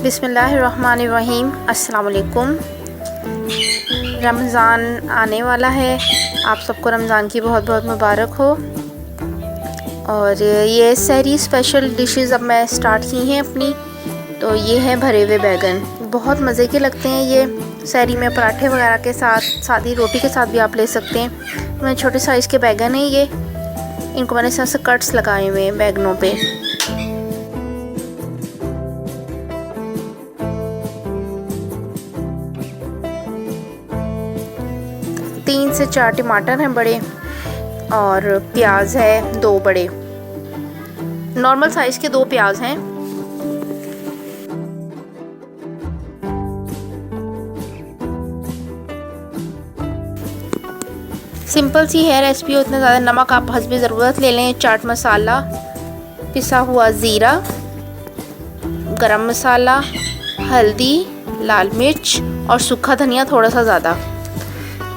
बिस्मिल्लाहिर्रहमानिर्रहीम। अस्सलाम वालेकुम। रमज़ान आने वाला है, आप सबको रमज़ान की बहुत बहुत मुबारक हो। और ये सहरी स्पेशल डिशेस अब मैं स्टार्ट की हैं अपनी। तो ये है भरे हुए बैगन, बहुत मज़े के लगते हैं ये। सहरी में पराठे वगैरह के साथ, सादी रोटी के साथ भी आप ले सकते हैं। मैं छोटे साइज़ के बैगन हैं ये, इनको मैंने इस तरह से कट्स लगाए हुए हैं बैगनों पे। तीन से चार टमाटर हैं बड़े, और प्याज है 2 बड़े, नॉर्मल साइज़ के 2 प्याज हैं। सिंपल सी है रेसिपी, उतना ज़्यादा। नमक आप हस्बे ज़रूरत ले लें, चाट मसाला, पिसा हुआ ज़ीरा, गरम मसाला, हल्दी, लाल मिर्च और सूखा धनिया थोड़ा सा ज़्यादा।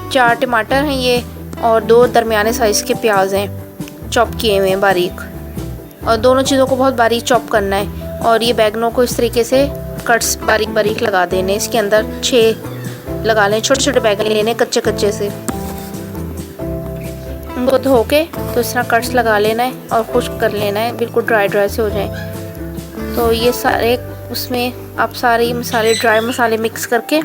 4 टमाटर हैं ये, और 2 दरमियाने साइज़ के प्याज हैं चॉप किए हुए हैं बारीक। और दोनों चीज़ों को बहुत बारीक चॉप करना है। और ये बैगनों को इस तरीके से कट्स बारीक बारीक लगा देने। इसके अंदर 6 लगा लें, छोटे छोटे बैगन लेने कच्चे कच्चे से। उनको धो के तो इस तरह कट्स लगा लेना है और खुश्क कर लेना है, बिल्कुल ड्राई ड्राई से हो जाए। तो ये सारे उसमें आप सारे मसाले, ड्राई मसाले मिक्स करके,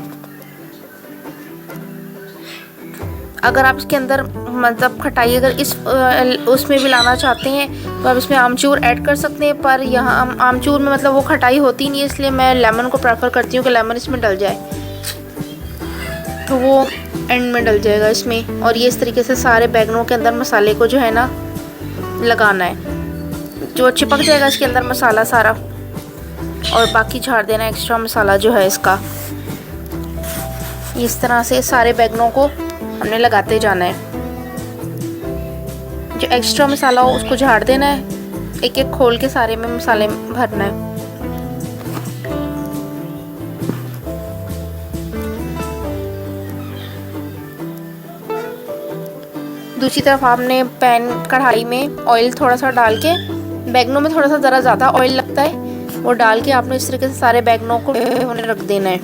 अगर आप इसके अंदर मतलब खटाई अगर इस उसमें भी लाना चाहते हैं तो आप इसमें आमचूर ऐड कर सकते हैं। पर यहाँ आमचूर में मतलब वो खटाई होती नहीं है, इसलिए मैं लेमन को प्रेफर करती हूँ कि लेमन इसमें डल जाए, तो वो एंड में डल जाएगा इसमें। और ये इस तरीके से सारे बैगनों के अंदर मसाले को जो है ना लगाना है, जो चिपक जाएगा इसके अंदर मसाला सारा। और बाकी झाड़ देना एक्स्ट्रा मसाला जो है इसका। इस तरह से सारे बैगनों को हमने लगाते जाना है। जो एक्स्ट्रा मसाला हो उसको झाड़ देना है, एक एक खोल के सारे में मसाले भरना है। दूसरी तरफ आपने पैन कढ़ाई में ऑयल थोड़ा सा डाल के, बैगनों में थोड़ा सा ज़रा ज़्यादा ऑयल लगता है, वो डाल के आपने इस तरीके से सारे बैगनों को होने रख देना है।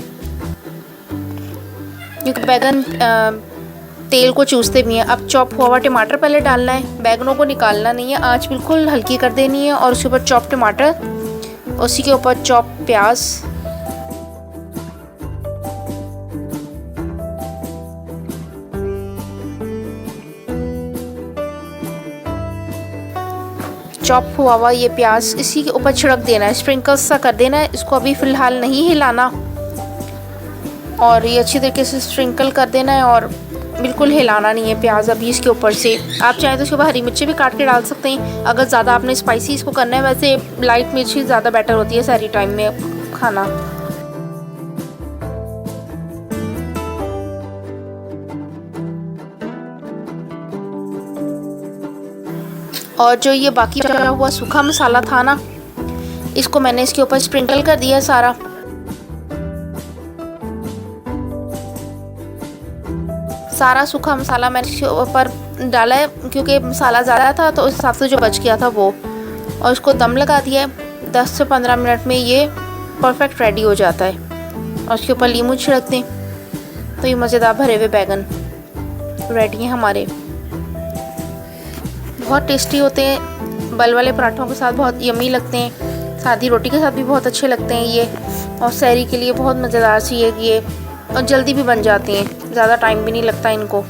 क्योंकि बैगन तेल को चूसते भी हैं। अब चॉप हुआ हुआ टमाटर पहले डालना है, बैगनों को निकालना नहीं है, आंच बिल्कुल हल्की कर देनी है। और उसके ऊपर चॉप टमाटर, उसी के ऊपर चॉप प्याज, चॉप हुआ हुआ ये प्याज इसी के ऊपर छिड़क देना है, स्प्रिंकल्स सा कर देना है। इसको अभी फ़िलहाल नहीं हिलाना, और ये अच्छी तरीके से स्प्रिंकल कर देना है, और बिल्कुल हिलाना नहीं है प्याज अभी इसके ऊपर से। आप चाहें तो इसके ऊपर हरी मिर्ची भी काट के डाल सकते हैं, अगर ज़्यादा आपने स्पाइसी इसको करना है। वैसे लाइट मिर्ची ज़्यादा बेटर होती है सहरी टाइम में खाना। और जो ये बाकी बचा हुआ सूखा मसाला था ना, इसको मैंने इसके ऊपर स्प्रिंकल कर दिया सारा। सारा सूखा मसाला मैंने इसके ऊपर डाला है, क्योंकि मसाला ज़्यादा था तो उस हिसाब से जो बच गया था वो। और इसको दम लगा दिया है। 10 से 15 मिनट में ये परफेक्ट रेडी हो जाता है। और उसके ऊपर नींबू छिड़क दें तो ये मज़ेदार भरे हुए बैगन रेडी हैं हमारे। बहुत टेस्टी होते हैं, बल वाले पराठों के साथ बहुत यमी लगते हैं, सादी रोटी के साथ भी बहुत अच्छे लगते हैं ये। और सहरी के लिए बहुत मज़ेदार सी है ये, और जल्दी भी बन जाती हैं, ज़्यादा टाइम भी नहीं लगता इनको।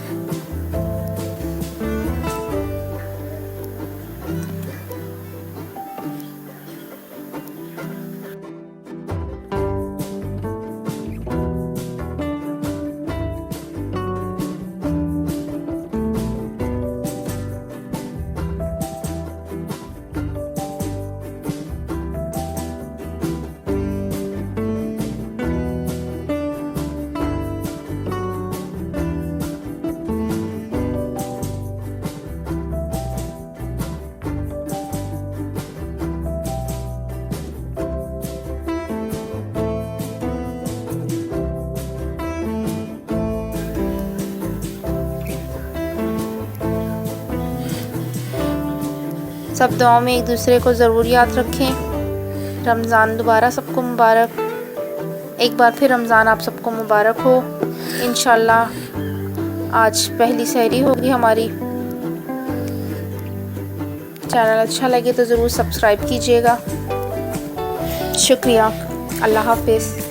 सब दुआओं में एक दूसरे को ज़रूर याद रखें। रमज़ान दोबारा सबको मुबारक। एक बार फिर रमज़ान आप सबको मुबारक हो। इंशाल्लाह आज पहली सहरी होगी हमारी। चैनल अच्छा लगे तो ज़रूर सब्सक्राइब कीजिएगा। शुक्रिया। अल्लाह हाफ़िज़।